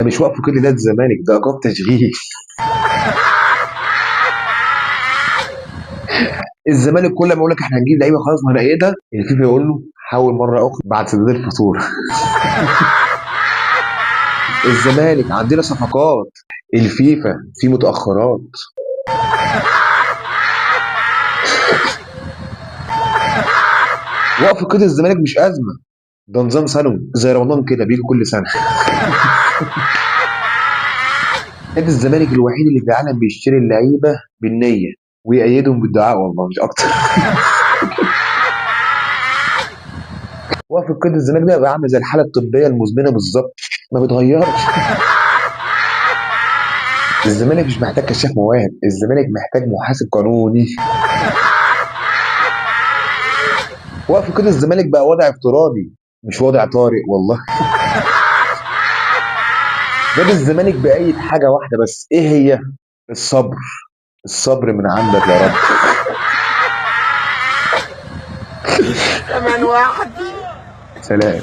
ده مش وقف كل ده الزمالك، ده ايقاف تشغيل. الزمالك كل ما يقول لك احنا هنجيب لعيبه خلاص وهنأيدها، الفيفا يقول له حاول مره اخرى بعد سداد الفاتوره. الزمالك عندنا صفقات، الفيفا في متأخرات. وقف قيد الزمالك مش أزمة، ده نظام سنوي زي رمضان كده بيجي كل سنة. نادي الزمالك الوحيد اللي في العالم بيشتري اللعيبة بالنية ويأيدهم بالدعاء، والله مش أكتر. وقف قيد الزمالك ده بقى عامل زي الحالة الطبية المزمنة بالظبط، ما بيتغيرش. الزمالك مش محتاج كشاف مواهب، الزمالك محتاج محاسب قانوني. وقف قيد الزمالك بقى وضع افتراضي مش وضع طارئ والله. نادي الزمالك بأيد حاجة واحدة بس، إيه هي؟ الصبر. الصبر من عندك يا رب. كمان واحد. سلام.